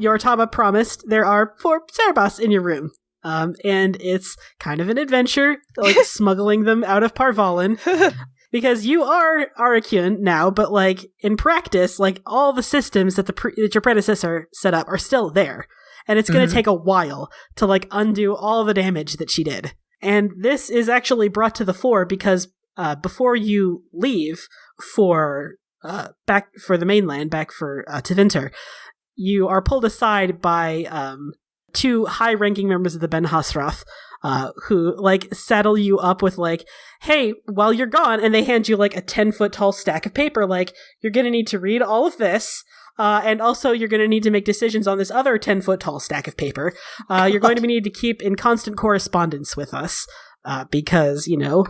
your Tama promised, there are 4 Cerebos in your room. And it's kind of an adventure, like smuggling them out of Parvalin. Because you are Arakyun now, but like in practice, like all the systems that that your predecessor set up are still there. And it's going to take a while to like undo all the damage that she did. And this is actually brought to the fore because before you leave for back for the mainland, back for Tevinter, you are pulled aside by 2 high-ranking members of the Ben Hasrath, who like saddle you up with like, hey, while you're gone, and they hand you like a 10-foot tall stack of paper, like you're going to need to read all of this. And also, you're going to need to make decisions on this other 10-foot tall stack of paper. You're going to need to keep in constant correspondence with us because, you know,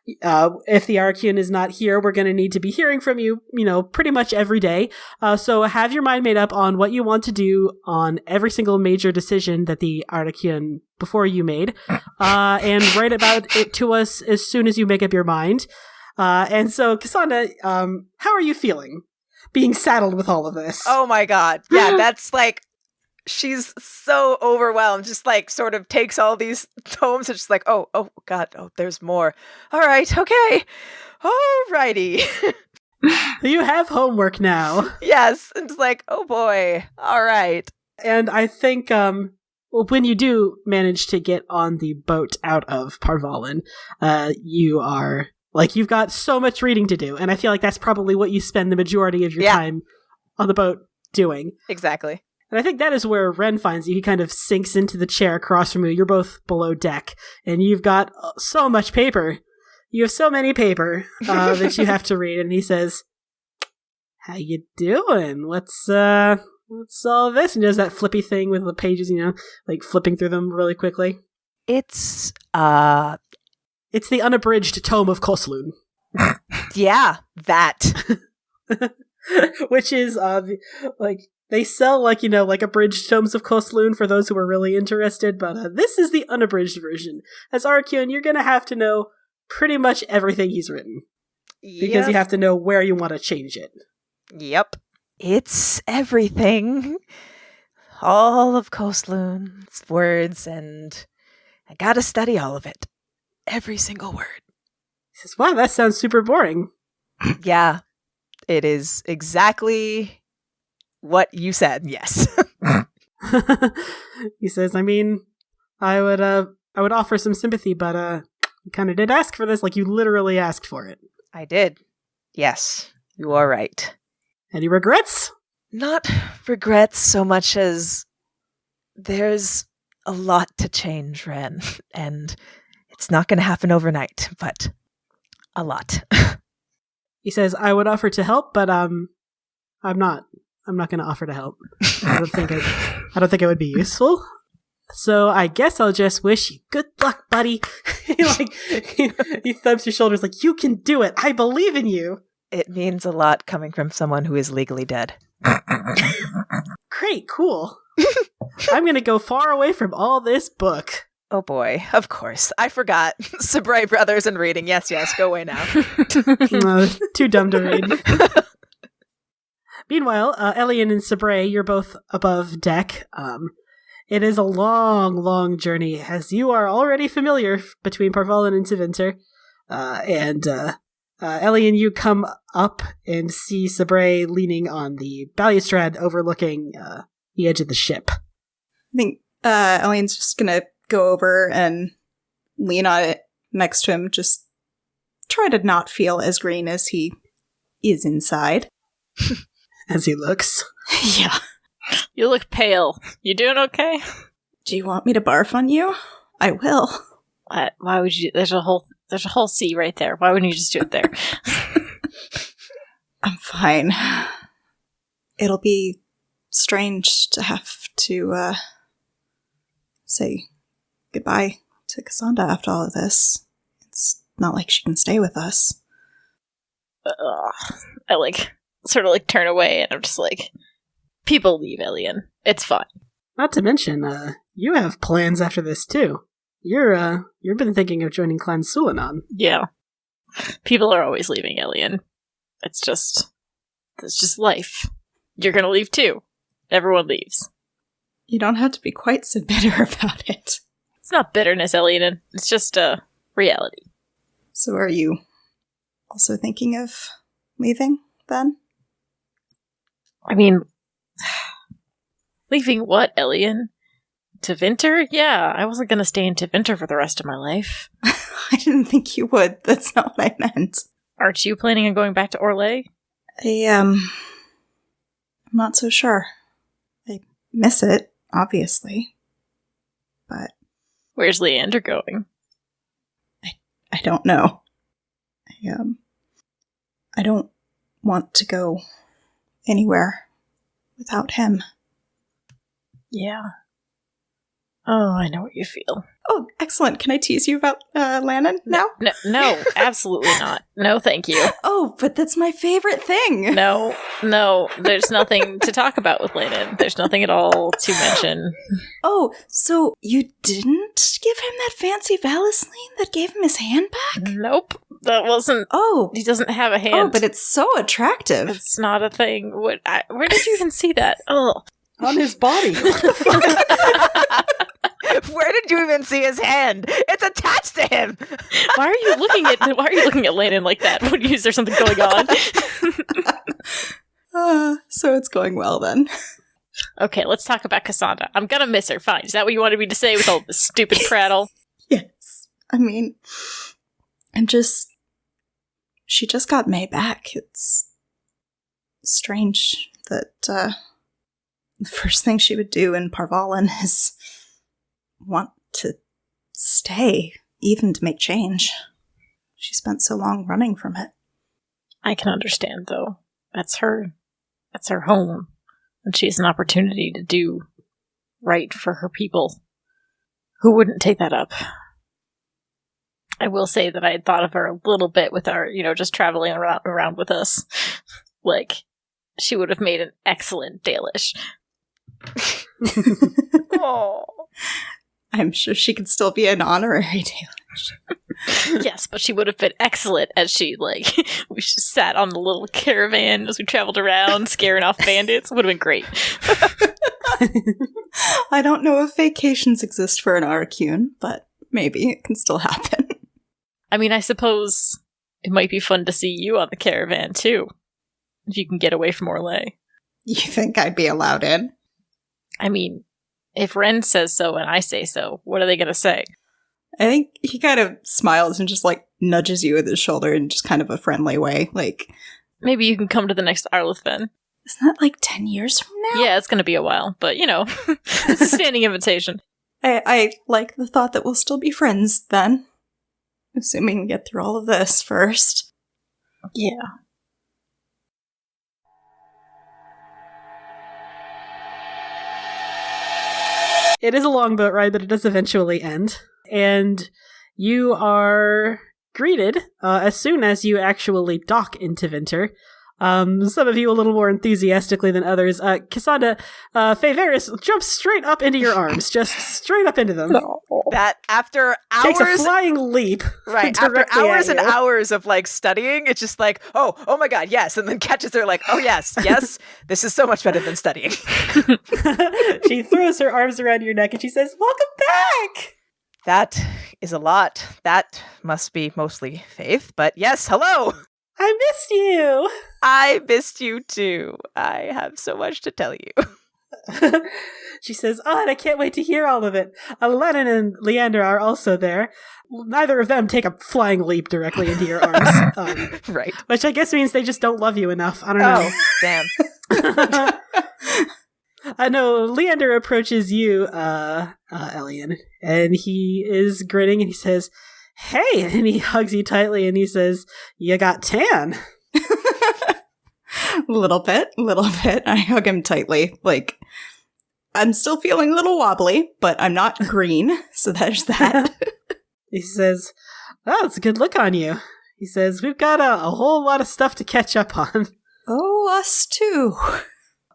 if the Arakyun is not here, we're going to need to be hearing from you, you know, pretty much every day. So have your mind made up on what you want to do on every single major decision that the Arakyun before you made, and write about it to us as soon as you make up your mind. And so, Cassandra, how are you feeling? Being saddled with all of this. Oh my god. Yeah, that's like, she's so overwhelmed, just like sort of takes all these tomes and just like, oh god, oh, there's more. All right, okay. Alrighty. You have homework now. Yes, and it's like, oh boy, all right. And I think when you do manage to get on the boat out of Parvalin, you are... like, you've got so much reading to do, and I feel like that's probably what you spend the majority of your time on the boat doing. Exactly. And I think that is where Ren finds you. He kind of sinks into the chair across from you. You're both below deck, and you've got so much paper. You have so many paper that you have to read, and he says, how you doing? What's all this? And he does that flippy thing with the pages, you know, like flipping through them really quickly. It's the unabridged tome of Koslun. Yeah, that. Which is, like, they sell, like, you know, like abridged tomes of Koslun for those who are really interested, but this is the unabridged version. As Arakyun, you're gonna have to know pretty much everything he's written. Because you have to know where you want to change it. Yep. It's everything. All of Koslun's words, and I gotta study all of it. Every single word. He says, wow, that sounds super boring. Yeah, it is exactly what you said, yes. He says, I mean, I would offer some sympathy, but you kind of did ask for this, like you literally asked for it. I did. Yes, you are right. Any regrets? Not regrets so much as there's a lot to change, Ren, and it's not going to happen overnight, but a lot. He says, I would offer to help, but I'm not going to offer to help. I don't think it would be useful. So I guess I'll just wish you good luck, buddy. he thumps your shoulders like, you can do it. I believe in you. It means a lot coming from someone who is legally dead. Great, cool. I'm going to go far away from all this book. Oh boy, of course. I forgot. Sabray Brothers and reading. Yes, go away now. Too dumb to read. Meanwhile, Elian and Sabray, you're both above deck. It is a long, long journey, as you are already familiar between Parvalin and Tevinter. Elian, you come up and see Sabray leaning on the balustrade overlooking the edge of the ship. I think Elian's just gonna go over and lean on it next to him, just try to not feel as green as he is inside. As he looks. Yeah. You look pale. You doing okay? Do you want me to barf on you? I will. What? Why would you? There's a whole sea right there. Why wouldn't you just do it there? I'm fine. It'll be strange to have to say goodbye to Cassandra after all of this. It's not like she can stay with us. I sort of turn away, and I'm just like, people leave, Elian. It's fine. Not to mention, you have plans after this too. You've been thinking of joining Clan Sulanon. Yeah. People are always leaving, Elian. It's just life. You're gonna leave too. Everyone leaves. You don't have to be quite so bitter about it. It's not bitterness, Elian. It's just reality. So are you also thinking of leaving, then? I mean, leaving what, Elian? Tevinter? Yeah, I wasn't going to stay in Tevinter for the rest of my life. I didn't think you would. That's not what I meant. Aren't you planning on going back to Orlais? I'm not so sure. I miss it, obviously. But Where's Leander going? I don't know. I don't want to go anywhere without him. Yeah. Oh, I know what you feel. Oh, excellent. Can I tease you about Lannon now? No, absolutely not. No, thank you. Oh, but that's my favorite thing. No, there's nothing to talk about with Landon. There's nothing at all to mention. Oh, so you didn't give him that fancy Valisline that gave him his hand back? Nope, that wasn't... Oh. He doesn't have a hand. Oh, but it's so attractive. It's not a thing. Where did you even see that? Oh. On his body. Where did you even see his hand? It's attached to him. Why are you looking at Landon like that? Is there something going on? So it's going well then. Okay, let's talk about Cassandra. I'm gonna miss her. Fine. Is that what you wanted me to say with all this stupid prattle? Yes. I mean, she just got May back. It's strange that the first thing she would do in Parvalin is want to stay, even to make change. She spent so long running from it. I can understand, though. That's her home. And she has an opportunity to do right for her people. Who wouldn't take that up? I will say that I had thought of her a little bit with our, just traveling around with us. Like, she would have made an excellent Dalish. Oh. I'm sure she could still be an honorary Dalish. Yes, but she would have been excellent as we just sat on the little caravan as we traveled around, scaring off bandits. Would have been great. I don't know if vacations exist for an Arcune, but maybe it can still happen. I mean, I suppose it might be fun to see you on the caravan, too. If you can get away from Orlais. You think I'd be allowed in? I mean, if Ren says so and I say so, what are they going to say? I think he kind of smiles and just, nudges you with his shoulder in just kind of a friendly way. Maybe you can come to the next Arleth then. Isn't that 10 years from now? Yeah, it's going to be a while, but, it's a standing invitation. I like the thought that we'll still be friends then. Assuming we get through all of this first. Yeah. It is a long boat ride, but it does eventually end. And you are greeted as soon as you actually dock into Vinter. Some of you a little more enthusiastically than others. Cassandra, Feyveris jumps straight up into your arms, just straight up into them. That after hours, takes a flying leap. Right, after hours and hours of studying, it's just oh my god, yes, and then catches her oh yes, this is so much better than studying. She throws her arms around your neck and she says, "Welcome back!" That is a lot. That must be mostly Faith, but yes, hello! I missed you! I missed you too. I have so much to tell you. She says, and I can't wait to hear all of it. Lennon and Leander are also there. Neither of them take a flying leap directly into your arms. Right. Which I guess means they just don't love you enough. I don't know. Oh, damn. I know Leander approaches you, Elian, and he is grinning and he says, "Hey," and he hugs you tightly and he says, "You got tan." Little bit. I hug him tightly. I'm still feeling a little wobbly, but I'm not green, so there's that. He says, "Oh, it's a good look on you." He says, "We've got a whole lot of stuff to catch up on." Oh, us too.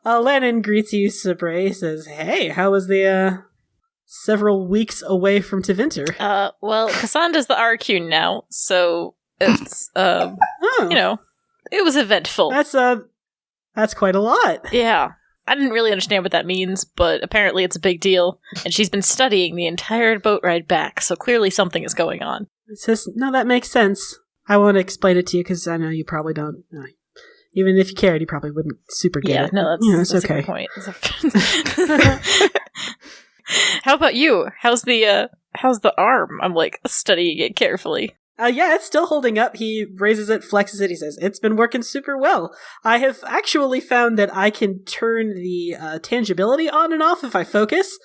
Lennon greets you, Sabre. He says, "Hey, how was the several weeks away from Tevinter?" Well, Cassandra's the Arcune now, so it's, it was eventful. That's quite a lot. Yeah. I didn't really understand what that means, but apparently it's a big deal, and she's been studying the entire boat ride back, so clearly something is going on. It says, no, that makes sense. I want to explain it to you because I know you probably don't. Even if you cared, you probably wouldn't super get it. No, that's okay. a good point. How about you? How's the arm? I'm like studying it carefully. Yeah, it's still holding up. He raises it, flexes it. He says, it's been working super well. I have actually found that I can turn the tangibility on and off if I focus.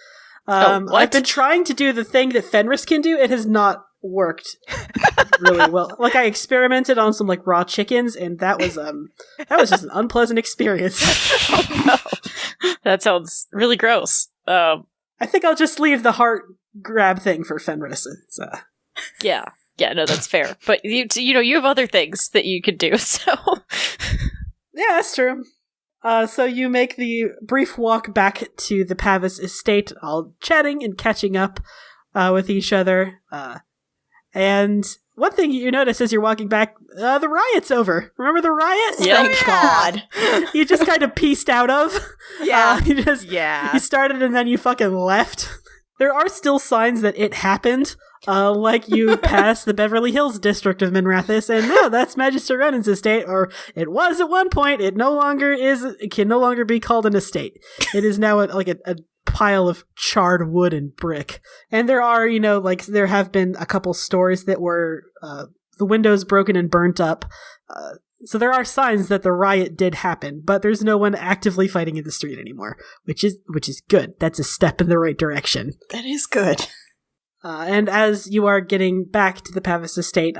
I've been trying to do the thing that Fenris can do. It has not worked really well. Like, I experimented on some, like, raw chickens, and that was just an unpleasant experience. Oh, no. That sounds really gross. I think I'll just leave the heart grab thing for Fenris. Yeah. Yeah, no, that's fair. But you have other things that you could do, so yeah, that's true. So you make the brief walk back to the Pavis estate, all chatting and catching up with each other. And one thing you notice as you're walking back, the riot's over. Remember the riot? Yeah. Thank God. You just kind of pieced out of. Yeah. You started and then you fucking left. There are still signs that it happened. Like you pass the Beverly Hills district of Minrathous, and no, that's Magister Renan's estate, or it was at one point. It no longer is. It can no longer be called an estate. It is now a pile of charred wood and brick. And there are, there have been a couple stores that were the windows broken and burnt up. So there are signs that the riot did happen, but there's no one actively fighting in the street anymore, which is good. That's a step in the right direction. That is good. And as you are getting back to the Pavis estate,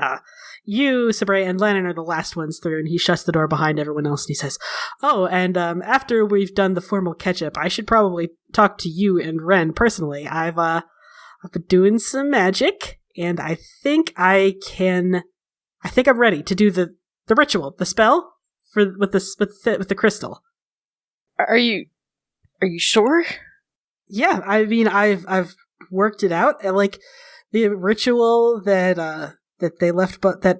you, Sabre, and Lennon are the last ones through, and he shuts the door behind everyone else, and he says, oh, and after we've done the formal catch-up, I should probably talk to you and Ren personally. I've been doing some magic, and I think I'm ready to do the ritual, the spell, with the crystal. Are you sure? Yeah, I mean, I've worked it out. Like the ritual that they left, but that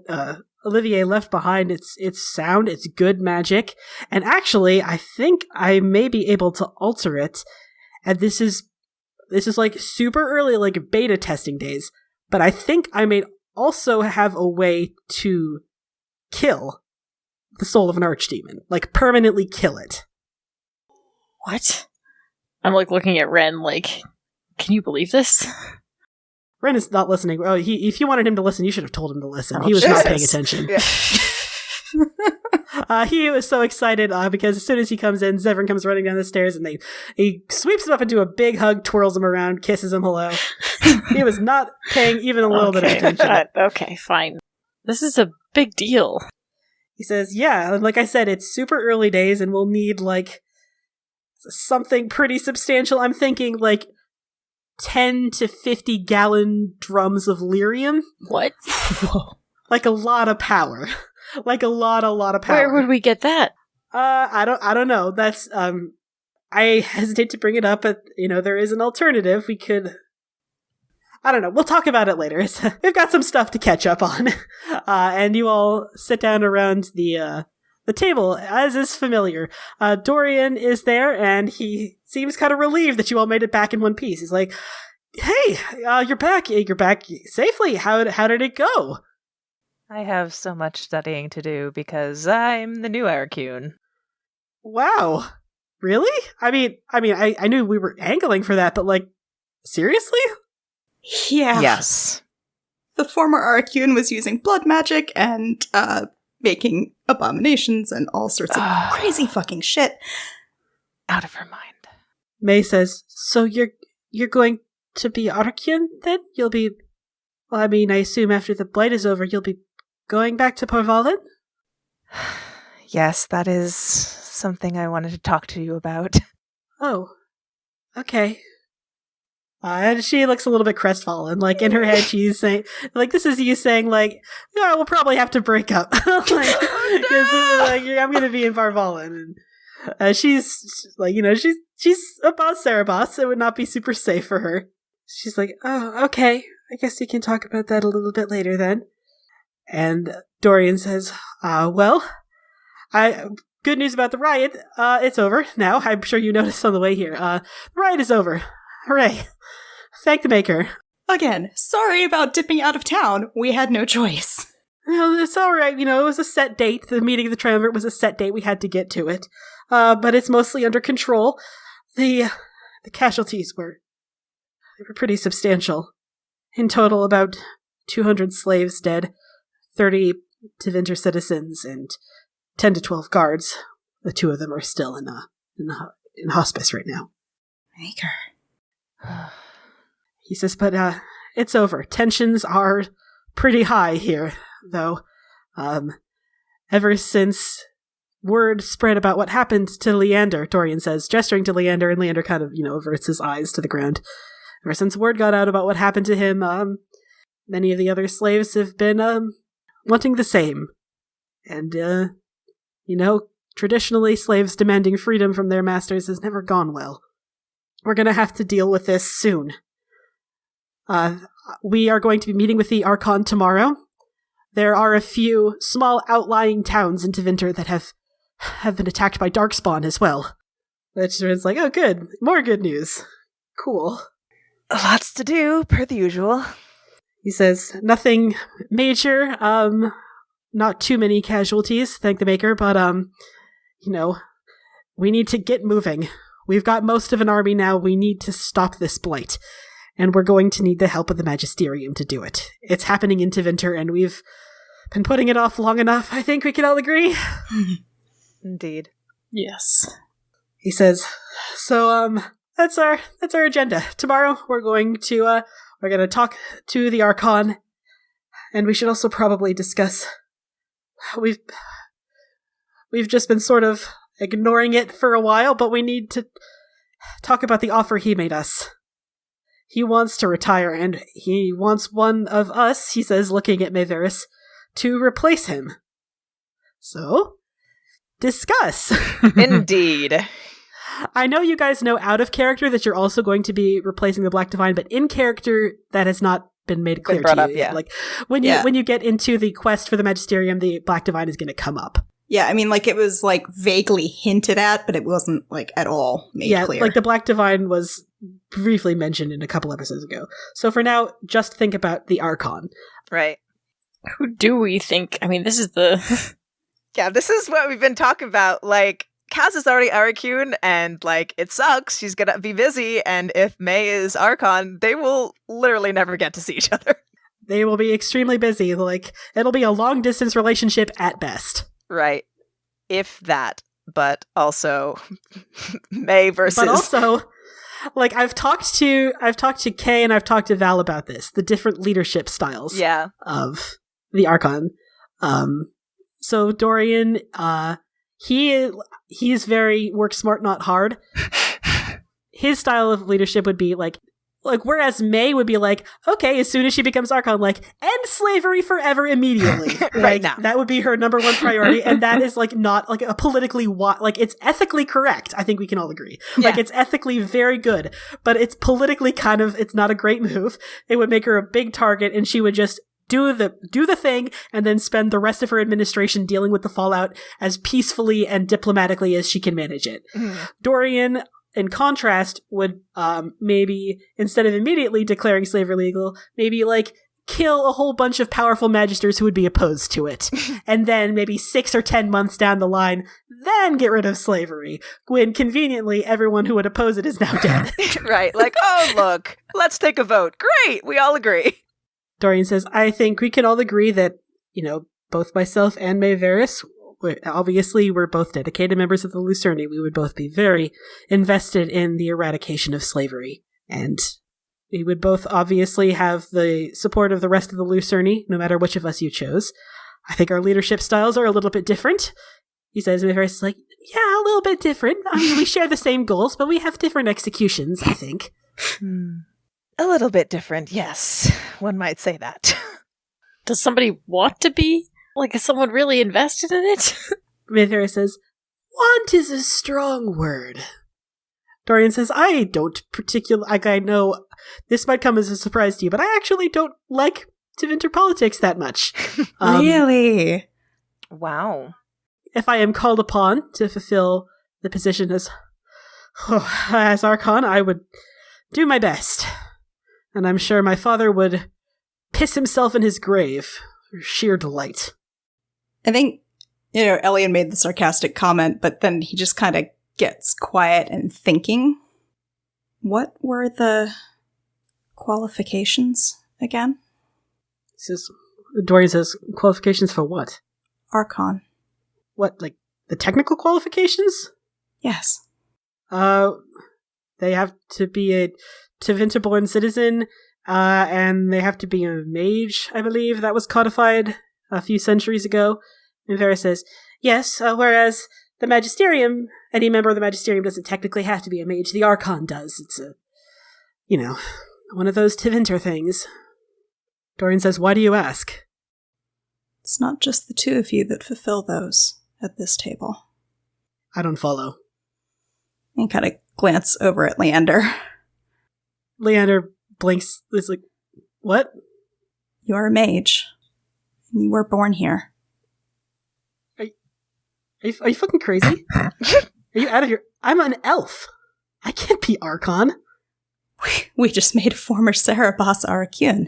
Olivier left behind. It's sound. It's good magic, and actually, I think I may be able to alter it. And this is like super early, like beta testing days. But I think I may also have a way to kill the soul of an archdemon, like permanently kill it. What? I'm like looking at Ren, like, can you believe this? Ren is not listening. Oh, if you wanted him to listen, you should have told him to listen. He was not paying attention. Yeah. He was so excited because as soon as he comes in, Zevran comes running down the stairs and he sweeps him up into a big hug, twirls him around, kisses him hello. He was not paying even a little bit of attention. Okay, fine. This is a big deal. He says, yeah, like I said, it's super early days and we'll need like something pretty substantial. I'm thinking like 10 to 50 gallon drums of lyrium. What? Like a lot of power. Like a lot of power. Where would we get that? I don't know. That's I hesitate to bring it up, but there is an alternative. We could, I don't know. We'll talk about it later. We've got some stuff to catch up on. And you all sit down around the table, as is familiar. Dorian is there, and he seems kind of relieved that you all made it back in one piece. He's like, "Hey, you're back. You're back safely. How did it go?" I have so much studying to do because I'm the new Archdemon. Wow, really? I mean, I knew we were angling for that, but like, seriously? Yeah. Yes. The former Archdemon was using blood magic and making abominations and all sorts of crazy fucking shit. Out of her mind. May says, "So you're going to be Archdemon then? You'll be, well, I mean, I assume after the blight is over, you'll be going back to Parvalin?" Yes, that is something I wanted to talk to you about. Oh, okay. And she looks a little bit crestfallen. Like, in her head, she's saying, like, this is you saying, like, yeah, we'll probably have to break up. Like, I'm going to be in Parvalin. And she's, like, she's a boss Cerebos. It would not be super safe for her. She's like, oh, okay. I guess we can talk about that a little bit later then. And Dorian says, well, I good news about the riot. It's over now. I'm sure you noticed on the way here. The riot is over. Hooray. Thank the Maker. Again, sorry about dipping out of town. We had no choice. No, it's all right. It was a set date. The meeting of the Triumvirate was a set date. We had to get to it. But it's mostly under control. The casualties were pretty substantial. In total, about 200 slaves dead, 30 Tevinter citizens, and 10 to 12 guards. The 2 of them are still in hospice right now. Maker. He says, but it's over. Tensions are pretty high here, though. Ever since word spread about what happened to Leander, Dorian says, gesturing to Leander, and Leander kind of, averts his eyes to the ground. Ever since word got out about what happened to him, many of the other slaves have been, wanting the same. And, traditionally, slaves demanding freedom from their masters has never gone well. We're gonna have to deal with this soon. We are going to be meeting with the Archon tomorrow. There are a few small outlying towns in Tevinter that have been attacked by Darkspawn as well. Which is like, oh good, more good news. Cool. Lots to do, per the usual. He says, nothing major, not too many casualties, thank the Maker, but, we need to get moving. We've got most of an army now, we need to stop this blight. And we're going to need the help of the Magisterium to do it. It's happening in Tevinter, and we've been putting it off long enough, I think we can all agree. Indeed. Yes. He says, so, that's our agenda. Tomorrow, we're going to talk to the Archon, and we should also probably discuss, we've just been sort of ignoring it for a while, but we need to talk about the offer he made us. He wants to retire, and he wants one of us, he says, looking at Mayveris, to replace him. So, discuss. Indeed. I know you guys know out of character that you're also going to be replacing the Black Divine, but in character, that has not been made clear to you. Up, yeah. Like, when you get into the quest for the Magisterium, the Black Divine is going to come up. Yeah, I mean, it was, vaguely hinted at, but it wasn't, at all made clear. Yeah, the Black Divine was briefly mentioned in a couple episodes ago. So for now, just think about the Archon. Right. Who do we think? I mean, this is the... Yeah, this is what we've been talking about. Kaz is already Arakune, and, it sucks. She's gonna be busy, and if May is Archon, they will literally never get to see each other. They will be extremely busy. It'll be a long-distance relationship at best. Right. If that. But also, May versus... But also... I've talked to Kay and I've talked to Val about this, the different leadership styles of the Archon. So Dorian, he's very work smart, not hard. His style of leadership would be whereas May would be okay, as soon as she becomes Archon, end slavery forever immediately. Right now. That would be her number one priority, and that is not a politically it's ethically correct. I think we can all agree. Yeah. It's ethically very good, but it's politically it's not a great move. It would make her a big target, and she would just do the thing, and then spend the rest of her administration dealing with the fallout as peacefully and diplomatically as she can manage it. Mm. Dorian, in contrast, would maybe, instead of immediately declaring slavery legal, maybe kill a whole bunch of powerful magisters who would be opposed to it. And then maybe 6 or 10 months down the line, then get rid of slavery, when conveniently everyone who would oppose it is now dead. Right, oh look, let's take a vote. Great, we all agree. Dorian says, I think we can all agree that, both myself and Mayveris, obviously we're both dedicated members of the Lucerni. We would both be very invested in the eradication of slavery. And we would both obviously have the support of the rest of the Lucerni, no matter which of us you chose. I think our leadership styles are a little bit different. He says, Mayveris is yeah, a little bit different. I mean, we share the same goals, but we have different executions, I think. A little bit different, yes. One might say that. Does somebody want to be? Is someone really invested in it? Mayveris says, want is a strong word. Dorian says, I don't particularly... I know this might come as a surprise to you, but I actually don't like Tevinter politics that much. Really? Wow. if I am called upon to fulfill the position as Archon, I would do my best. And I'm sure my father would piss himself in his grave for sheer delight. I think, Elian made the sarcastic comment, but then he just kind of gets quiet and thinking. What were the qualifications again? Dorian says, qualifications for what? Archon. What, like the technical qualifications? Yes. They have to be a Tevinter-born citizen, and they have to be a mage, I believe. That was codified a few centuries ago. And Vera says, yes, whereas the Magisterium, any member of the Magisterium doesn't technically have to be a mage. The Archon does. It's one of those Tevinter things. Dorian says, why do you ask? It's not just the two of you that fulfill those at this table. I don't follow. And kind of glance over at Leander. Leander blinks. Is like, what? You are a mage. And you were born here. Are you fucking crazy? Are you out of your... I'm an elf. I can't be Archon. We just made a former Cerebos Arakyun.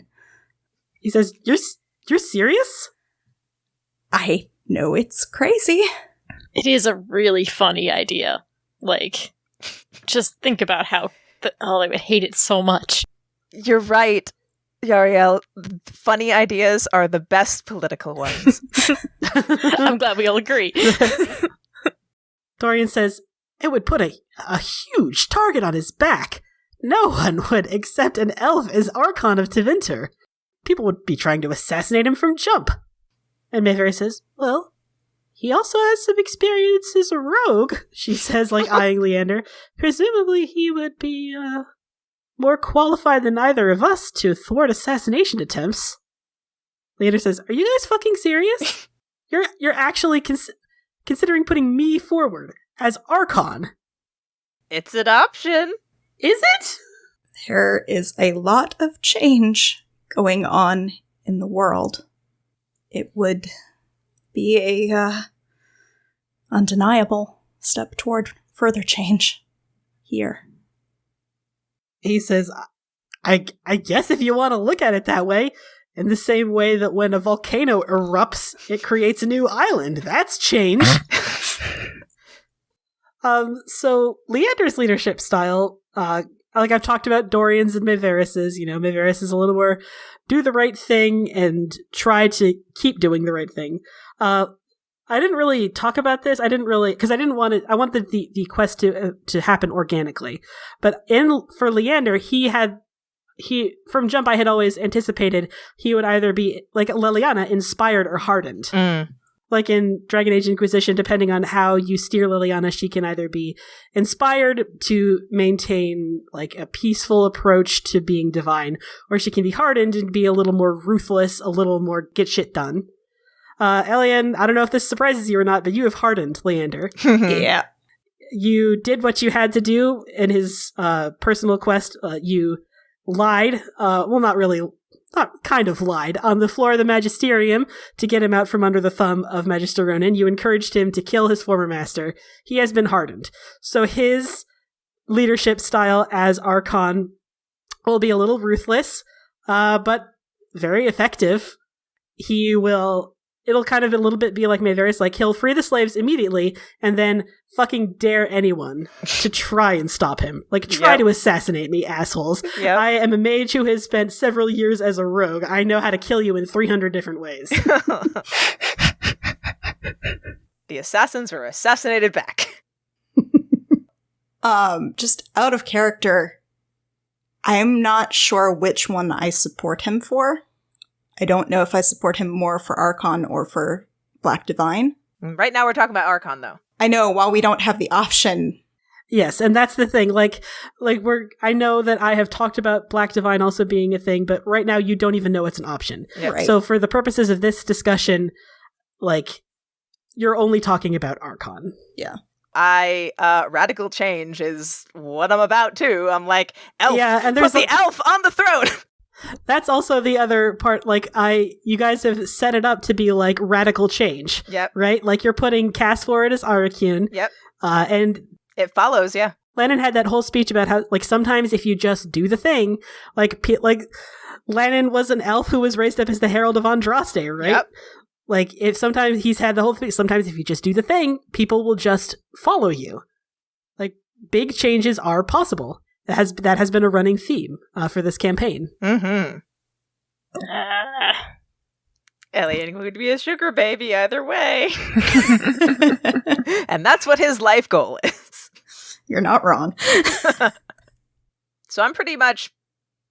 He says, you're serious? I know it's crazy. It is a really funny idea. Like, just think about how they would hate it so much. You're right, Yariel. Funny ideas are the best political ones. I'm glad we all agree. Dorian says, it would put a huge target on his back. No one would accept an elf as Archon of Tevinter. People would be trying to assassinate him from jump. And Mayberry says, well, he also has some experience as a rogue, she says, like eyeing Leander. Presumably he would be more qualified than either of us to thwart assassination attempts. Leander says, are you guys fucking serious? You're actually considering putting me forward as Archon? It's an option. Is it? There is a lot of change going on in the world. It would be a undeniable step toward further change here. He says, I guess if you want to look at it that way, in the same way that when a volcano erupts, it creates a new island. That's change. So Leander's leadership style, like I've talked about Dorian's and Mayveris's, Mayveris is a little more do the right thing and try to keep doing the right thing. I didn't really talk about this. Because I didn't want it. I wanted the quest to happen organically. But for Leander, from jump, I had always anticipated he would either be like Liliana, inspired or hardened. Mm. Like in Dragon Age Inquisition, depending on how you steer Liliana, she can either be inspired to maintain like a peaceful approach to being divine, or she can be hardened and be a little more ruthless, a little more get shit done. Elian, I don't know if this surprises you or not, but you have hardened Leander. Yeah. You did what you had to do in his personal quest. You lied. Kind of lied on the floor of the Magisterium to get him out from under the thumb of Magister Ronan. You encouraged him to kill his former master. He has been hardened. So his leadership style as Archon will be a little ruthless, but very effective. It'll kind of a little bit be like Mayveris, like he'll free the slaves immediately and then fucking dare anyone to try and stop him. Like, try to assassinate me, assholes. Yep. I am a mage who has spent several years as a rogue. I know how to kill you in 300 different ways. The assassins were assassinated back. Just out of character, I'm not sure which one I support him for. I don't know if I support him more for Archon or for Black Divine. Right now we're talking about Archon, though. I know, while we don't have the option. Yes, and that's the thing. I know that I have talked about Black Divine also being a thing, but right now you don't even know it's an option. Yep. Right. So for the purposes of this discussion, you're only talking about Archon. Yeah. Radical change is what I'm about too. I'm like, elf, yeah, and put the elf on the throne. That's also the other part. Like, you guys have set it up to be like radical change. Yep. Right? Like, you're putting Cass forward as Archdemon. Yep. And it follows, yeah. Lannon had that whole speech about how, like, sometimes if you just do the thing, like Lannon was an elf who was raised up as the Herald of Andraste, right? Yep. Like, if sometimes he's had the whole thing, sometimes if you just do the thing, people will just follow you. Like, big changes are possible. That has been a running theme for this campaign. Mm-hmm. Elliot would be a sugar baby either way. And that's what his life goal is. You're not wrong. So I'm pretty much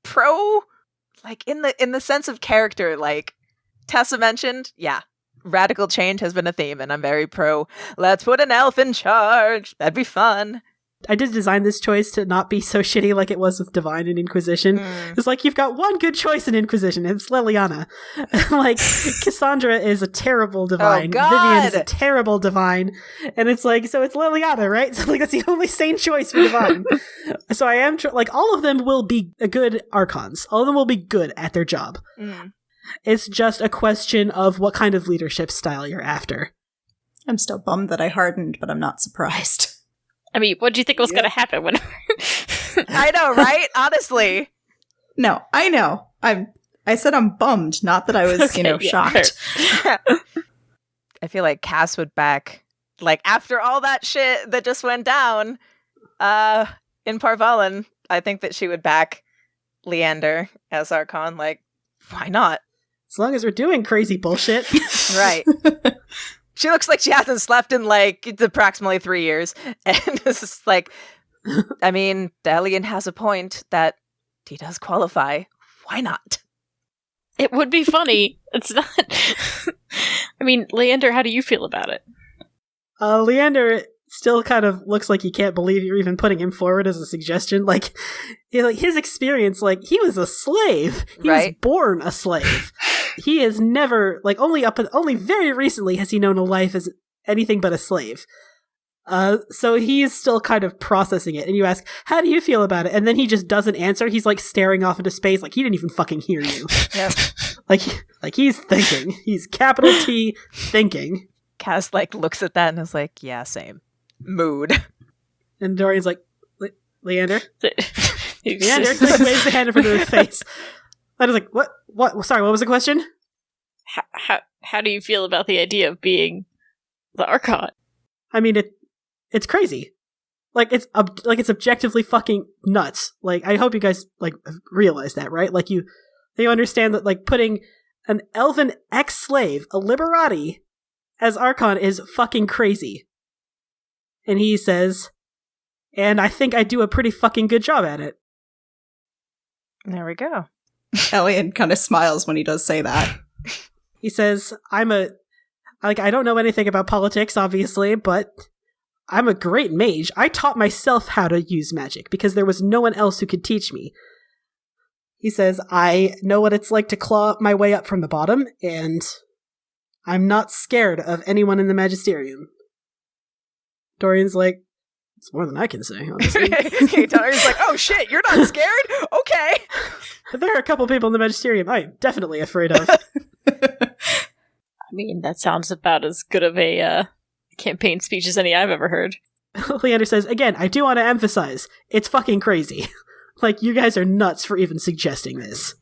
pro, like, in the sense of character, like Tessa mentioned, yeah, radical change has been a theme, and I'm very pro, let's put an elf in charge. That'd be fun. I did design this choice to not be so shitty like it was with Divine and Inquisition. It's like, you've got one good choice in Inquisition, and it's Liliana. Like, Cassandra is a terrible Divine. Oh, God. Vivian is a terrible Divine. And it's like, so it's Liliana, right? So, like, that's the only sane choice for Divine. So I am, like, all of them will be good Archons. All of them will be good at their job. It's just a question of what kind of leadership style you're after. I'm still bummed that I hardened, but I'm not surprised. I mean, what do you think was going to happen when... I know, right? Honestly. No, I know. I said I'm bummed, not that I was, shocked. I feel like Cass would back, like, after all that shit that just went down in Parvalin, I think that she would back Leander as Archon. Like, why not? As long as we're doing crazy bullshit. Right. She looks like she hasn't slept in, like, it's approximately 3 years. And it's just like, I mean, Delian has a point that he does qualify. Why not? It would be funny. It's not... I mean, Leander, how do you feel about it? Leander still kind of looks like you can't believe you're even putting him forward as a suggestion. Like, his experience, like, he was a slave. He was born a slave. He has never, like, only very recently has he known a life as anything but a slave. So he's still kind of processing it. And you ask, how do you feel about it? And then he just doesn't answer. He's, like, staring off into space like he didn't even fucking hear you. Yep. like he's thinking. He's capital T thinking. Cass, like, looks at that and is like, yeah, same. Mood. And Dorian's like, Leander? Leander waves the hand in front of his face. I was like, what? Sorry, what was the question? How do you feel about the idea of being the Archon? I mean, it's crazy. Like, it's objectively fucking nuts. Like, I hope you guys, like, realize that, right? Like, you understand that, like, putting an elven ex-slave, a liberati, as Archon is fucking crazy. And he says, and I think I do a pretty fucking good job at it. There we go. Elliot kind of smiles when he does say that. He says, I don't know anything about politics, obviously, but I'm a great mage. I taught myself how to use magic because there was no one else who could teach me. He says, I know what it's like to claw my way up from the bottom, and I'm not scared of anyone in the Magisterium. Dorian's like, it's more than I can say, honestly. Dorian's like, oh shit, you're not scared? Okay. There are a couple people in the Magisterium I'm definitely afraid of. I mean, that sounds about as good of a campaign speech as any I've ever heard. Leander says, again, I do want to emphasize, it's fucking crazy. Like, you guys are nuts for even suggesting this.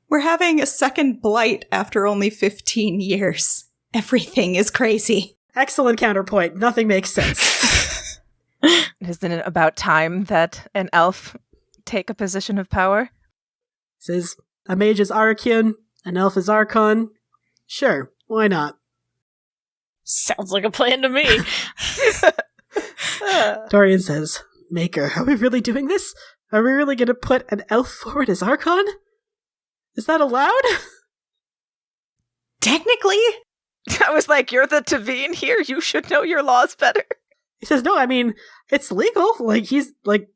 We're having a second blight after only 15 years. Everything is crazy. Excellent counterpoint. Nothing makes sense. Isn't it about time that an elf take a position of power? Says, a mage is Archdemon, an elf is Archon. Sure, why not? Sounds like a plan to me. Dorian says, Maker, are we really doing this? Are we really going to put an elf forward as Archon? Is that allowed? Technically. I was like, you're the Tavine here. You should know your laws better. He says, no, I mean, it's legal. Like, he's, like,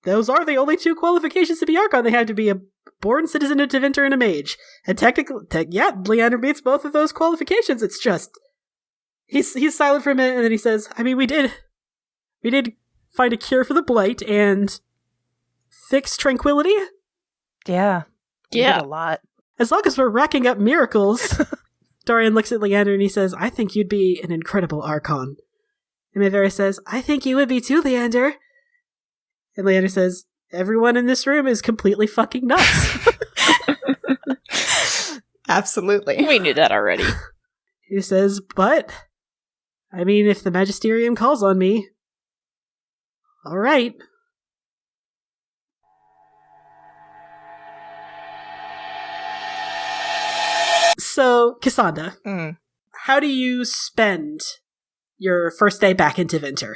those are the only two qualifications to be Archon. They have to be a born citizen of Tevinter and a mage. And technically, Leander meets both of those qualifications. It's just, he's silent for a minute, and then he says, I mean, we did find a cure for the blight and fix tranquility. Yeah. We did a lot. As long as we're racking up miracles. Dorian looks at Leander and he says, I think you'd be an incredible Archon. And Mayveris says, I think you would be too, Leander. And Leander says, everyone in this room is completely fucking nuts. Absolutely. We knew that already. He says, but, I mean, if the Magisterium calls on me, all right. So, Cassandra, how do you spend your first day back in Tevinter?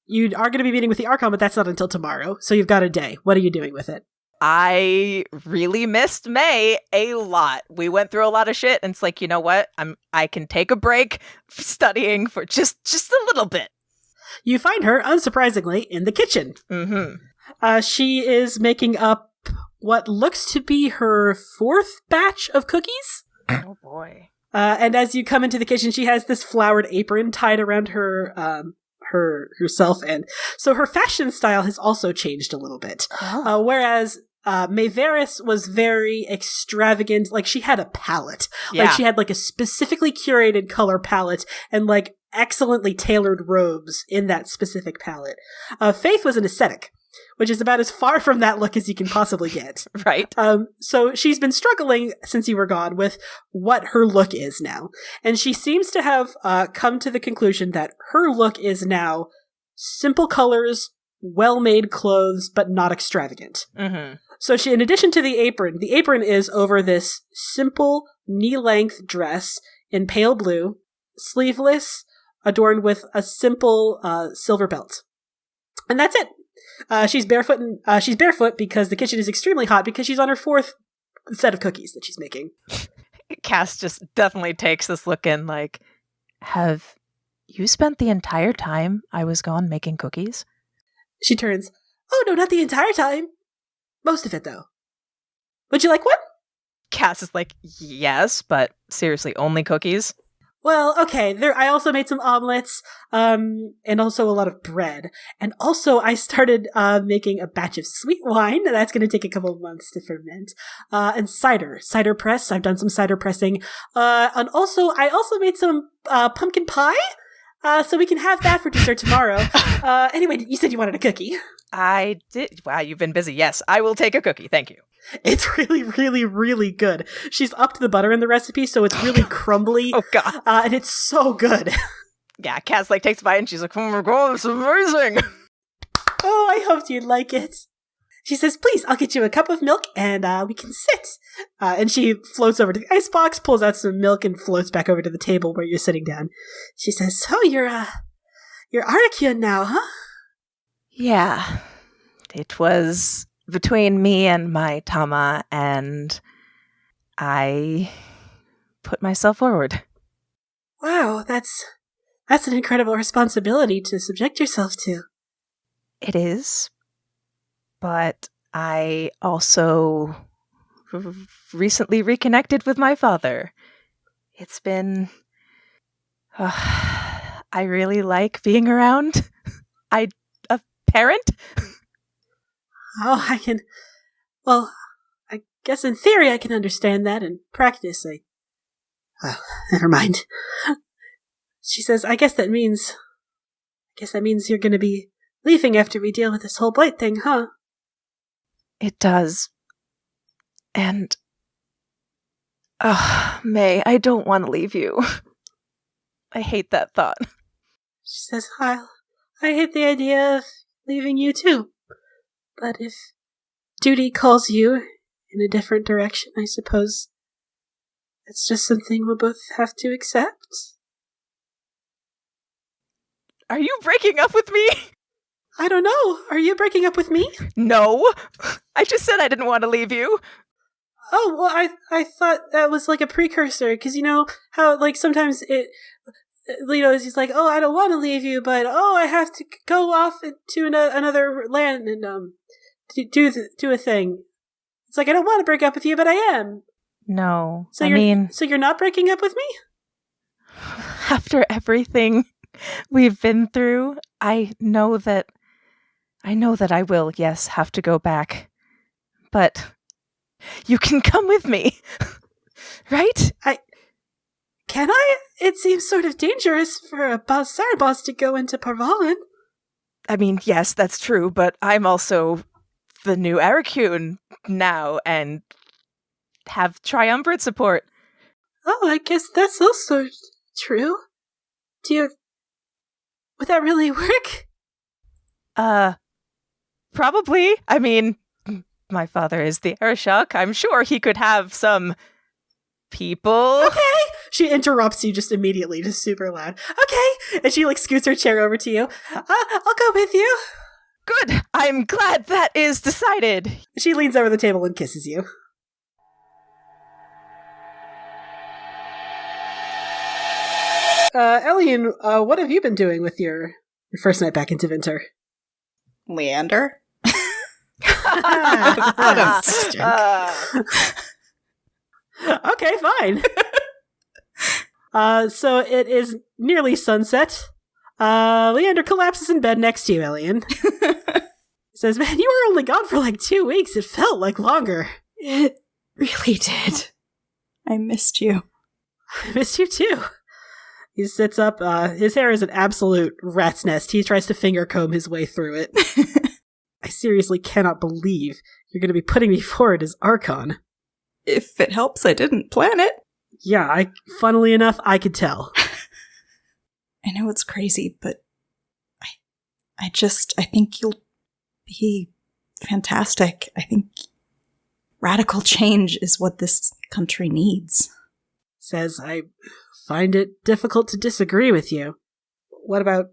You are going to be meeting with the Archon, but that's not until tomorrow, so you've got a day. What are you doing with it? I really missed May a lot. We went through a lot of shit, and it's like, you know what? I can take a break studying for just a little bit. You find her, unsurprisingly, in the kitchen. Mm-hmm. She is making up what looks to be her 4th batch of cookies. Oh boy. And as you come into the kitchen, she has this flowered apron tied around herself, and so her fashion style has also changed a little bit. Oh. Whereas Mayveris was very extravagant, like she had a palette. Yeah. Like she had like a specifically curated color palette and like excellently tailored robes in that specific palette. Faith was an ascetic, which is about as far from that look as you can possibly get. Right. So she's been struggling since you were gone with what her look is now. And she seems to have come to the conclusion that her look is now simple colors, well-made clothes, but not extravagant. Mm-hmm. So she, in addition to the apron is over this simple knee-length dress in pale blue, sleeveless, adorned with a simple silver belt. And that's it. She's barefoot because the kitchen is extremely hot because she's on her 4th set of cookies that she's making. Cass just definitely takes this look in like, have you spent the entire time I was gone making cookies? She turns, oh no, not the entire time. Most of it, though. Would you like one? Cass is like, yes, but seriously, only cookies? Well, okay, I also made some omelets, and also a lot of bread. And also I started making a batch of sweet wine. That's going to take a couple of months to ferment. And cider press. I've done some cider pressing. And also, I also made some pumpkin pie, so we can have that for dessert tomorrow. Anyway, you said you wanted a cookie. I did. Wow, you've been busy. Yes, I will take a cookie. Thank you. It's really, really, really good. She's upped the butter in the recipe, so it's really crumbly. Oh, God. And it's so good. Yeah, Cass like takes a bite and she's like, oh my God, it's amazing. Oh, I hoped you'd like it. She says, please, I'll get you a cup of milk and we can sit. And she floats over to the icebox, pulls out some milk and floats back over to the table where you're sitting down. She says, so you're Archdemon now, huh? Yeah. It was between me and my Tama, and I put myself forward. Wow, that's an incredible responsibility to subject yourself to. It is, but I also recently reconnected with my father. It's been... I really like being around a parent. Oh, I guess in theory I can understand that. In practice, never mind. She says, I guess that means you're going to be leaving after we deal with this whole blight thing, huh? It does. And, May, I don't want to leave you. I hate that thought. She says, I hate the idea of leaving you too. But if duty calls you in a different direction, I suppose it's just something we'll both have to accept. Are you breaking up with me? I don't know. Are you breaking up with me? No. I just said I didn't want to leave you. Oh, well, I thought that was like a precursor, because you know how, like, sometimes he's like, oh, I don't want to leave you, but, oh, I have to go off to another land and, do a thing. It's like, I don't want to break up with you, but I am. No. So you're not breaking up with me? After everything we've been through, I know that I will, yes, have to go back. But You can come with me. Right? Can I? It seems sort of dangerous for a Cerebos to go into Parvalan. I mean, yes, that's true, but I'm also the new Archdemon now and have triumvirate support. Oh, I guess that's also true. Would that really work? Probably. I mean, my father is the Arashok. I'm sure he could have some people. Okay. She interrupts you just immediately, just super loud. Okay. And she scoots her chair over to you. I'll go with you. Good. I'm glad that is decided. She leans over the table and kisses you. Elian, what have you been doing with your first night back into Winter? Leander? Okay, fine. So it is nearly sunset. Leander collapses in bed next to you, Elian. Says, man, you were only gone for 2 weeks. It felt like longer. It really did. I missed you. I missed you too. He sits up. His hair is an absolute rat's nest. He tries to finger comb his way through it. I seriously cannot believe you're going to be putting me forward as Archon. If it helps, I didn't plan it. Yeah, funnily enough, I could tell. I know it's crazy, but I think you'll be fantastic. I think radical change is what this country needs. Says, I find it difficult to disagree with you. What about...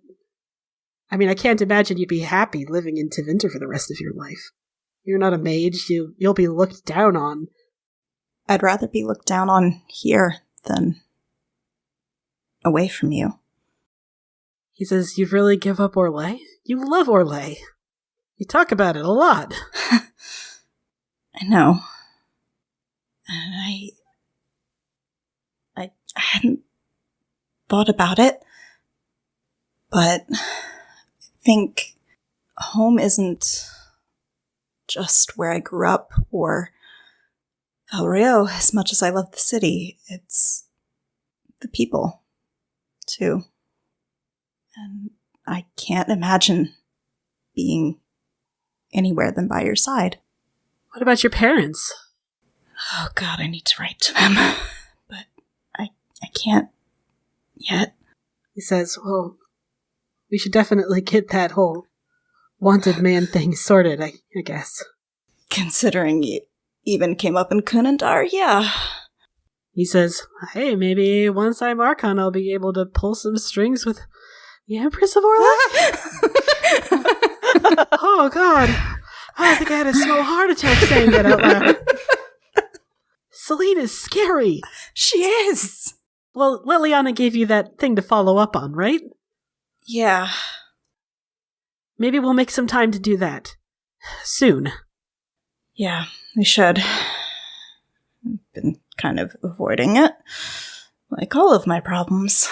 I mean, I can't imagine you'd be happy living in Tevinter for the rest of your life. You're not a mage. You'll be looked down on. I'd rather be looked down on here than away from you. He says, you'd really give up Orlais? You love Orlais. You talk about it a lot. I know. And I hadn't thought about it, but I think home isn't just where I grew up or Valrio as much as I love the city. It's the people, too. And I can't imagine being anywhere than by your side. What about your parents? Oh God, I need to write to them. But I can't yet. He says, well, we should definitely get that whole wanted man thing sorted, I guess. Considering you even came up in Kunandar, yeah. He says, hey, maybe once I'm Archon, I'll be able to pull some strings with the Empress of Orlais? Oh, God. I think I had a small heart attack saying that out loud. Celine is scary. She is. Well, Liliana gave you that thing to follow up on, right? Yeah. Maybe we'll make some time to do that. Soon. Yeah, we should. I've been kind of avoiding it. Like all of my problems.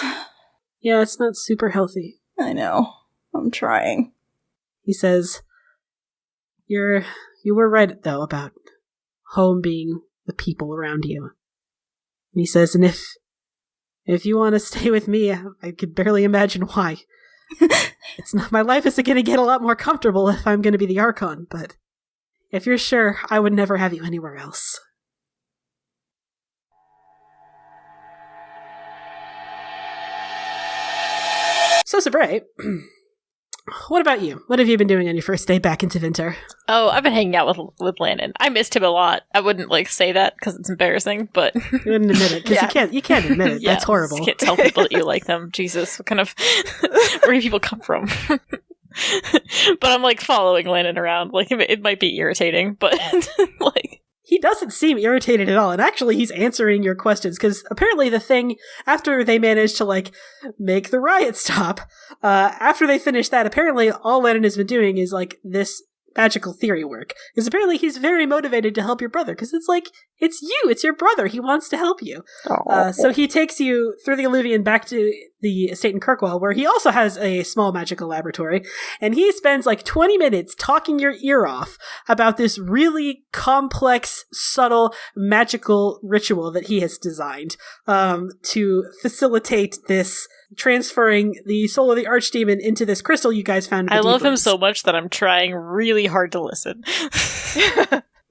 Yeah, it's not super healthy. I know. I'm trying. He says, you were right, though, about home being the people around you. And he says, and if you want to stay with me, I could barely imagine why. It's not, my life isn't going to get a lot more comfortable if I'm going to be the Archon, but if you're sure, I would never have you anywhere else. So, Sabre, what about you? What have you been doing on your first day back into Winter? Oh, I've been hanging out with Landon. I missed him a lot. I wouldn't say that because it's embarrassing, but you wouldn't admit it because you can't admit it. Yeah, that's horrible. You can't tell people that you like them. Jesus, what kind of where do people come from? But I'm following Landon around. It might be irritating, but he doesn't seem irritated at all. And actually, he's answering your questions because apparently the thing, after they managed to make the riot stop, after they finished that, apparently all Lennon has been doing is this magical theory work. Because apparently he's very motivated to help your brother because it's you, it's your brother. He wants to help you. So he takes you through the Alluvion back to the estate in Kirkwall, where he also has a small magical laboratory, and he spends like 20 minutes talking your ear off about this really complex, subtle, magical ritual that he has designed to facilitate this transferring the soul of the Archdemon into this crystal you guys found. I love him so much that I'm trying really hard to listen.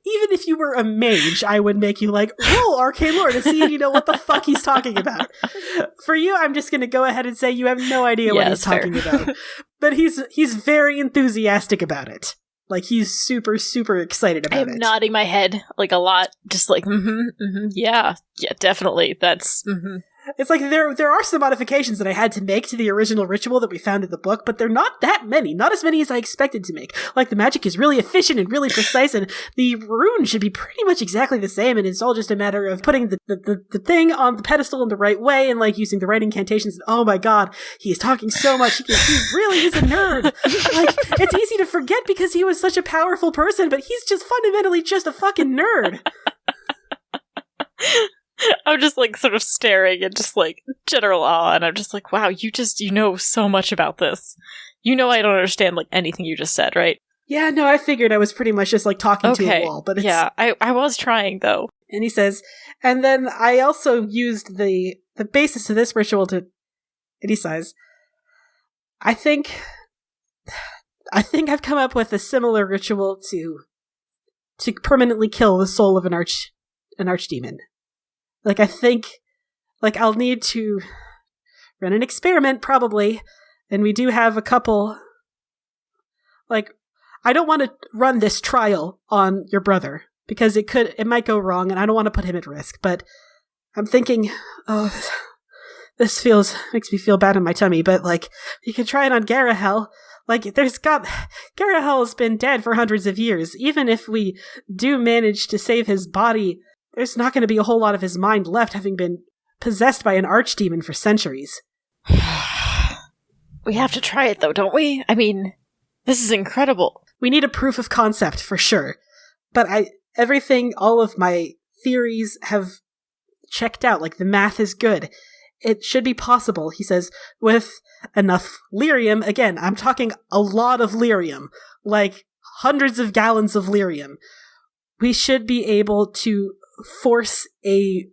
Even if you were a mage, I would make you like, roll Arcane Lore to see if you know what the fuck he's talking about. For you, I'm just going to go ahead and say you have no idea what he's talking about. But he's very enthusiastic about it. Like, he's super, super excited about it. I'm nodding my head, like, a lot. Just like, yeah, definitely. That's, It's like there are some modifications that I had to make to the original ritual that we found in the book, but they're not that many. Not as many as I expected to make. Like, the magic is really efficient and really precise, and the rune should be pretty much exactly the same, and it's all just a matter of putting the thing on the pedestal in the right way and, like, using the right incantations. And, oh my god, he is talking so much. He really is a nerd. Like, it's easy to forget because he was such a powerful person, but he's just fundamentally just a fucking nerd. I'm just like sort of staring in just like general awe, and I'm just like, wow, you know so much about this. You know I don't understand like anything you just said, right? Yeah, no, I figured I was pretty much just like talking to a wall, but it's... Yeah, I was trying though. And he says, and then I also used the basis of this ritual to, and he says, I think I've come up with a similar ritual to permanently kill the soul of an archdemon. Like, I think, like, I'll need to run an experiment, probably, and we do have a couple, like, I don't want to run this trial on your brother, because it might go wrong, and I don't want to put him at risk, but I'm thinking, this makes me feel bad in my tummy, but, like, you could try it on Garahel. Like, Garahel has been dead for hundreds of years. Even if we do manage to save his body, there's not going to be a whole lot of his mind left, having been possessed by an archdemon for centuries. We have to try it, though, don't we? I mean, this is incredible. We need a proof of concept, for sure. But all of my theories have checked out. Like, the math is good. It should be possible, he says, with enough lyrium. Again, I'm talking a lot of lyrium. Like, hundreds of gallons of lyrium. We should be able to force a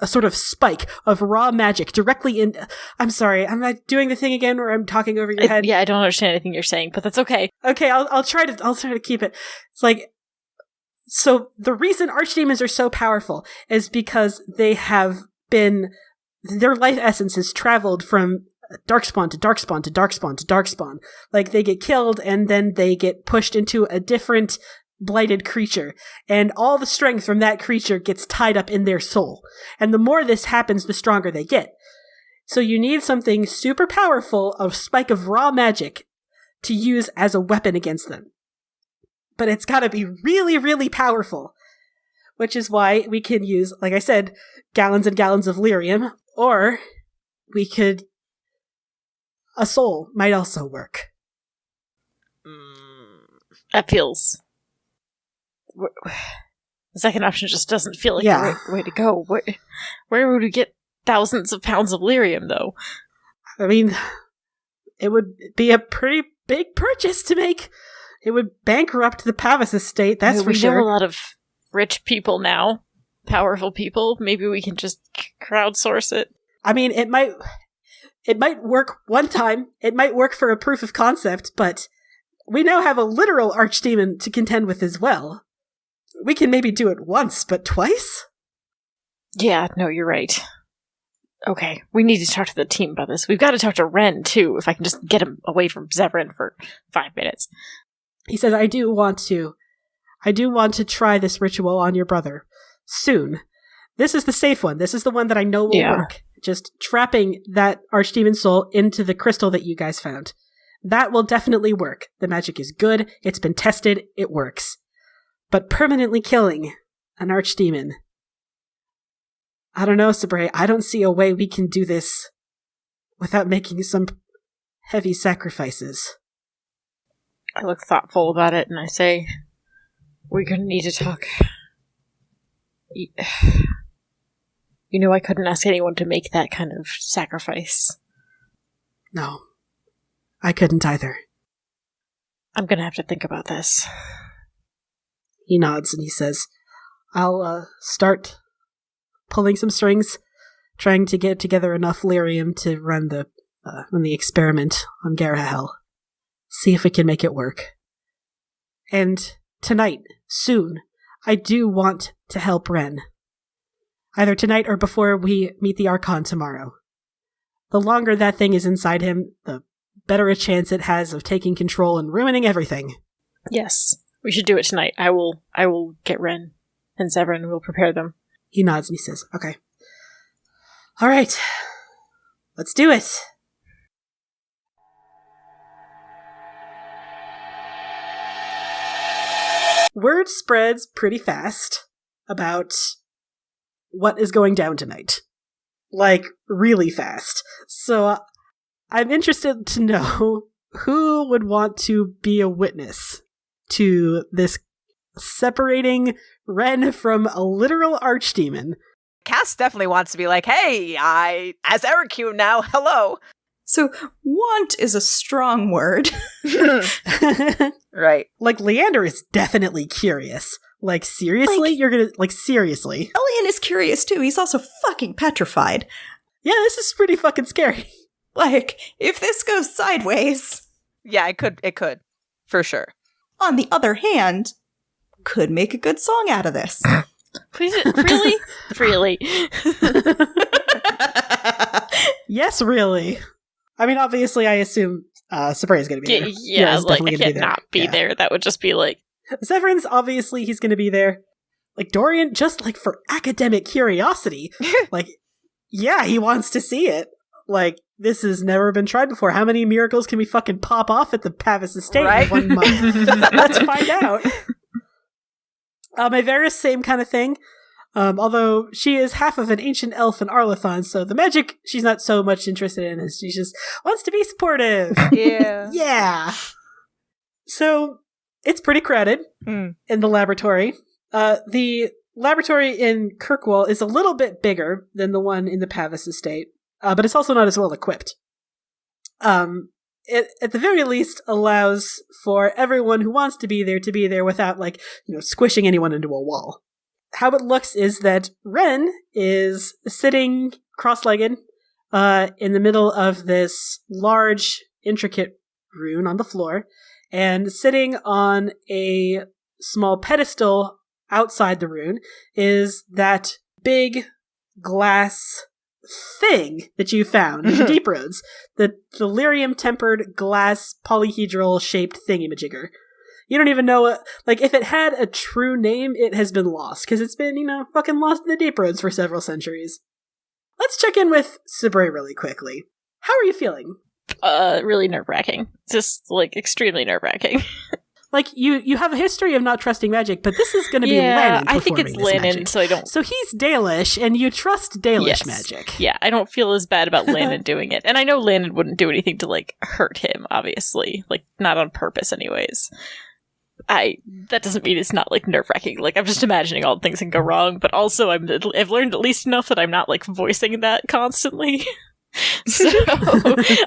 sort of spike of raw magic directly in... I'm sorry, am I doing the thing again where I'm talking over your head? Yeah, I don't understand anything you're saying, but that's okay. Okay, I'll try to keep it. It's like, so the reason archdemons are so powerful is because they have been... Their life essence has traveled from darkspawn to darkspawn to darkspawn to darkspawn. Like, they get killed and then they get pushed into a different blighted creature, and all the strength from that creature gets tied up in their soul. And the more this happens, the stronger they get. So you need something super powerful, a spike of raw magic, to use as a weapon against them. But it's gotta be really, really powerful. Which is why we can use, like I said, gallons and gallons of lyrium, or we could... A soul might also work. That feels... The second option just doesn't feel like the right way to go. Where would we get thousands of pounds of lyrium, though? I mean, it would be a pretty big purchase to make. It would bankrupt the Pavis estate, that's for sure. We know a lot of rich people now, powerful people. Maybe we can just crowdsource it. I mean, it might work one time. It might work for a proof of concept, but we now have a literal archdemon to contend with as well. We can maybe do it once, but twice? Yeah, no, you're right. Okay, we need to talk to the team about this. We've got to talk to Ren, too, if I can just get him away from Zevran for 5 minutes. He says, I do want to try this ritual on your brother. Soon. This is the safe one. This is the one that I know will work. Just trapping that archdemon soul into the crystal that you guys found. That will definitely work. The magic is good. It's been tested. It works. But permanently killing an archdemon... I don't know, Sabre. I don't see a way we can do this without making some heavy sacrifices. I look thoughtful about it and I say, we're going to need to talk. We You know I couldn't ask anyone to make that kind of sacrifice. No, I couldn't either. I'm gonna have to think about this. He nods and he says, I'll start pulling some strings, trying to get together enough lyrium to run the experiment on Garahel. See if we can make it work. And tonight, soon, I do want to help Ren. Either tonight or before we meet the Archon tomorrow. The longer that thing is inside him, the better a chance it has of taking control and ruining everything. Yes, we should do it tonight. I will get Ren and Severin. We'll prepare them. He nods and he says, okay. All right. Let's do it. Word spreads pretty fast about what is going down tonight. Like, really fast. So, I'm interested to know who would want to be a witness to this separating Ren from a literal archdemon. Cass definitely wants to be like, hey, as Ericune now, hello. So, want is a strong word. Right. Like, Leander is definitely curious. Like, seriously? You're gonna, like, seriously? Elian is curious too. He's also fucking petrified. Yeah, this is pretty fucking scary. Like, if this goes sideways... Yeah, it could. For sure. On the other hand, could make a good song out of this. Really? Really? Yes, really. I mean, obviously, I assume Sabray is going to be there. Yeah, he's like, I definitely can't gonna not be there. That would just be like... Severin's, obviously, he's going to be there. Like, Dorian, just, like, for academic curiosity. Like, yeah, he wants to see it. Like, this has never been tried before. How many miracles can we fucking pop off at the Pavis Estate in 1 month? Let's find out. Mayveris, same kind of thing. Although she is half of an ancient elf in Arlathon, so the magic she's not so much interested in, as she just wants to be supportive. Yeah. Yeah. So, it's pretty crowded in the laboratory. The laboratory in Kirkwall is a little bit bigger than the one in the Pavis Estate, but it's also not as well equipped. It, at the very least, allows for everyone who wants to be there without, like, squishing anyone into a wall. How it looks is that Ren is sitting cross-legged in the middle of this large, intricate rune on the floor, and sitting on a small pedestal outside the rune is that big glass thing that you found in the Deep Roads. The lyrium-tempered glass polyhedral-shaped thingamajigger. You don't even know, like, if it had a true name, it has been lost, because it's been, fucking lost in the Deep Roads for several centuries. Let's check in with Sabray really quickly. How are you feeling? Really nerve-wracking. Just, like, extremely nerve-wracking. Like, you have a history of not trusting magic, but this is going to be Lannon I think it's performing this Lannon, magic. so I don't... So he's Dalish, and you trust Dalish magic. Yeah, I don't feel as bad about Lannon doing it. And I know Lannon wouldn't do anything to, like, hurt him, obviously. Like, not on purpose anyways. That doesn't mean it's not, like, nerve-wracking. Like, I'm just imagining all the things that can go wrong, but also I've learned at least enough that I'm not, like, voicing that constantly. So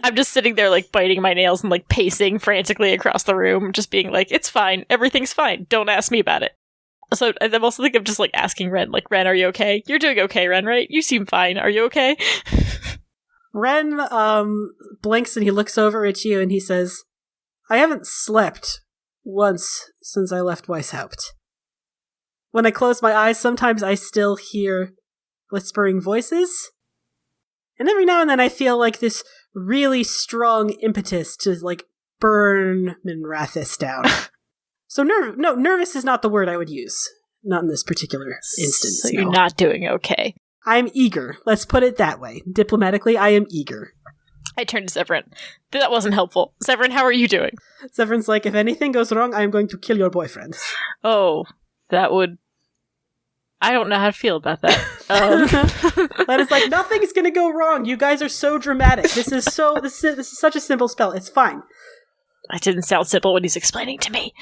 I'm just sitting there, like, biting my nails and, like, pacing frantically across the room, just being like, it's fine, everything's fine, don't ask me about it. So I'm also thinking of just, like, asking Ren, like, Ren, are you okay? You're doing okay, Ren, right? You seem fine, are you okay? Ren blinks and he looks over at you and he says, I haven't slept once since I left Weishaupt. When I close my eyes, sometimes I still hear whispering voices. And every now and then I feel like this really strong impetus to, like, burn Minrathous down. So nervous is not the word I would use. Not in this particular instance. So you're not doing okay. I'm eager. Let's put it that way. Diplomatically, I am eager. I turn to Severin. That wasn't helpful. Severin, how are you doing? Severin's like, if anything goes wrong, I am going to kill your boyfriend. Oh, that would... I don't know how to feel about that. That is like, nothing's gonna go wrong. You guys are so dramatic. This is such a simple spell. It's fine. It didn't sound simple when he's explaining to me.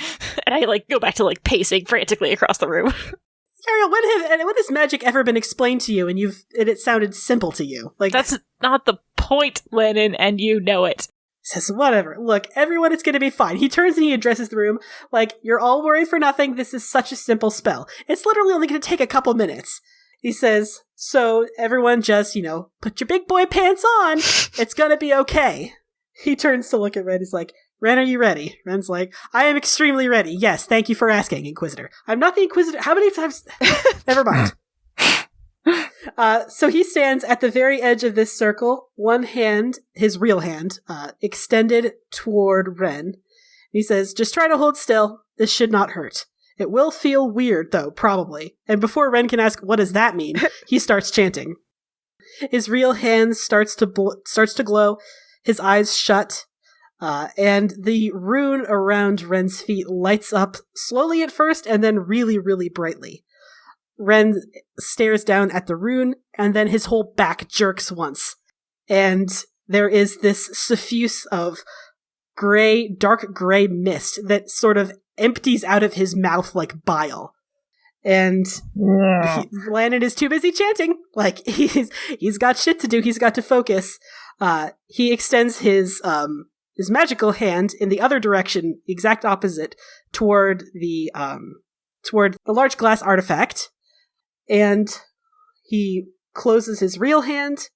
And I, like, go back to, like, pacing frantically across the room. Ariel, when has magic ever been explained to you and it sounded simple to you? Like, that's not the point, Lennon, and you know it. Says, whatever. Look, everyone, it's going to be fine. He turns and he addresses the room like, you're all worried for nothing. This is such a simple spell. It's literally only going to take a couple minutes. He says, so everyone just, put your big boy pants on. It's going to be okay. He turns to look at Ren. He's like, Ren, are you ready? Ren's like, I am extremely ready. Yes, thank you for asking, Inquisitor. I'm not the Inquisitor. How many times? Never mind. So he stands at the very edge of this circle, one hand, his real hand, extended toward Ren. He says, just try to hold still. This should not hurt. It will feel weird, though, probably. And before Ren can ask, what does that mean? He starts chanting. His real hand starts to glow. His eyes shut. And the rune around Ren's feet lights up slowly at first and then really, really brightly. Ren stares down at the rune, and then his whole back jerks once. And there is this suffuse of dark gray mist that sort of empties out of his mouth like bile. And Landon is too busy chanting. Like, he's got shit to do. He's got to focus. He extends his magical hand in the other direction, exact opposite, toward the large glass artifact. And he closes his real hand,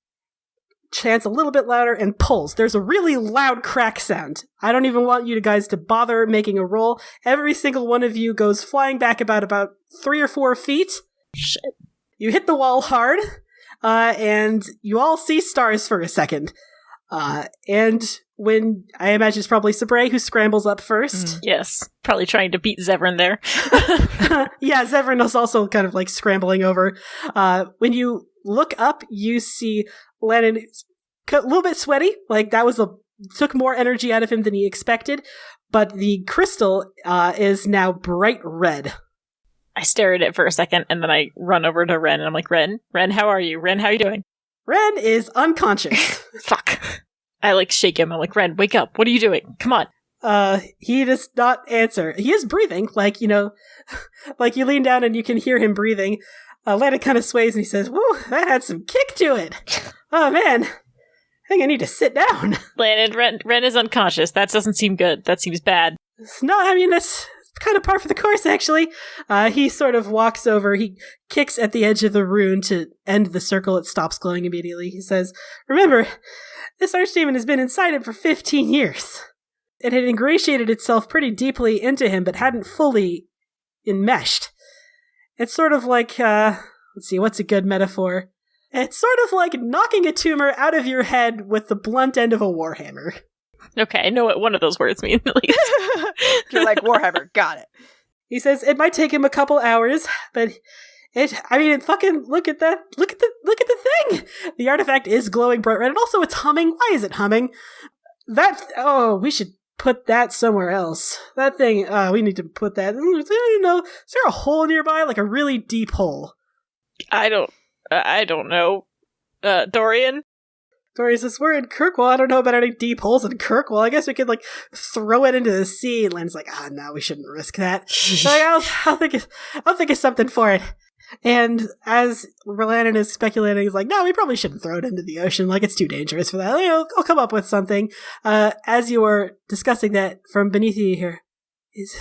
chants a little bit louder, and pulls. There's a really loud crack sound. I don't even want you guys to bother making a roll. Every single one of you goes flying back about 3 or 4 feet. Shit. You hit the wall hard, and you all see stars for a second. And when, I imagine it's probably Sabre who scrambles up first. Yes, probably trying to beat Zevran there. Yeah, Zevran is also kind of like scrambling over. When you look up, you see Lennon a little bit sweaty. Like, that took more energy out of him than he expected. But the crystal is now bright red. I stare at it for a second, and then I run over to Ren, and I'm like, Ren, how are you? Ren, how are you doing? Ren is unconscious. Fuck. I shake him. I'm like, Ren, wake up. What are you doing? Come on. He does not answer. He is breathing, like you lean down and you can hear him breathing. Lana kind of sways and he says, whoa, that had some kick to it. Oh man, I think I need to sit down. Ren is unconscious. That doesn't seem good. That seems bad. No, I mean, that's kind of par for the course, actually. He sort of walks over. He kicks at the edge of the rune to end the circle. It stops glowing immediately. He says, remember, this Archdemon has been inside him for 15 years. It had ingratiated itself pretty deeply into him, but hadn't fully enmeshed. It's sort of like, let's see, what's a good metaphor? It's sort of like knocking a tumor out of your head with the blunt end of a warhammer. Okay, I know what one of those words mean, at least. You're like, Warhammer, got it. He says it might take him a couple hours, but fucking look at that. Look at the thing. The artifact is glowing bright red, and also it's humming. Why is it humming? We should put that somewhere else. That thing, we need to put that. I don't know. Is there a hole nearby? Like a really deep hole? I don't know. Dorian? Dorian says, we're in Kirkwall. I don't know about any deep holes in Kirkwall. I guess we could, throw it into the sea. And Len's like, no, we shouldn't risk that. So I'll think of something for it. And as Landon is speculating, he's like, no, we probably shouldn't throw it into the ocean. It's too dangerous for that. I'll come up with something. As you are discussing that, from beneath you here, is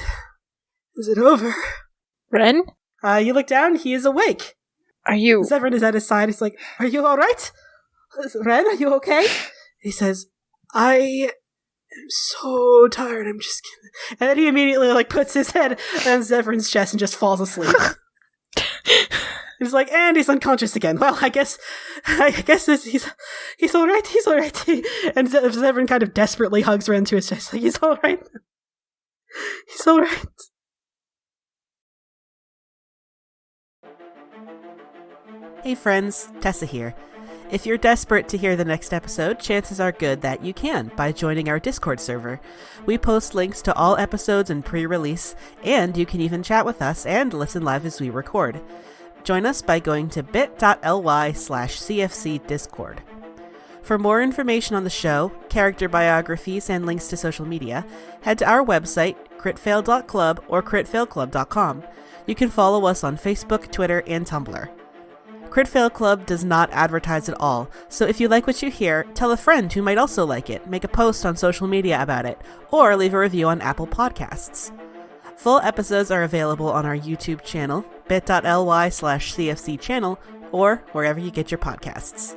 it over? Ren? You look down, he is awake. Are you... Zevran is at his side. He's like, are you all right? Ren, are you okay? He says, I am so tired, I'm just kidding. And then he immediately puts his head on Zevran's chest and just falls asleep. He's like, and he's unconscious again. Well, I guess he's all right. He's all right. And Zevran kind of desperately hugs Ren to his chest. Like, he's all right. He's all right. Hey friends, Tessa here. If you're desperate to hear the next episode, chances are good that you can by joining our Discord server. We post links to all episodes and pre-release, and you can even chat with us and listen live as we record. Join us by going to bit.ly/CFC Discord. For more information on the show, character biographies, and links to social media, head to our website, critfail.club or critfailclub.com. You can follow us on Facebook, Twitter, and Tumblr. Crit Fail Club does not advertise at all, so if you like what you hear, tell a friend who might also like it, make a post on social media about it, or leave a review on Apple Podcasts. Full episodes are available on our YouTube channel, bit.ly/CFC channel, or wherever you get your podcasts.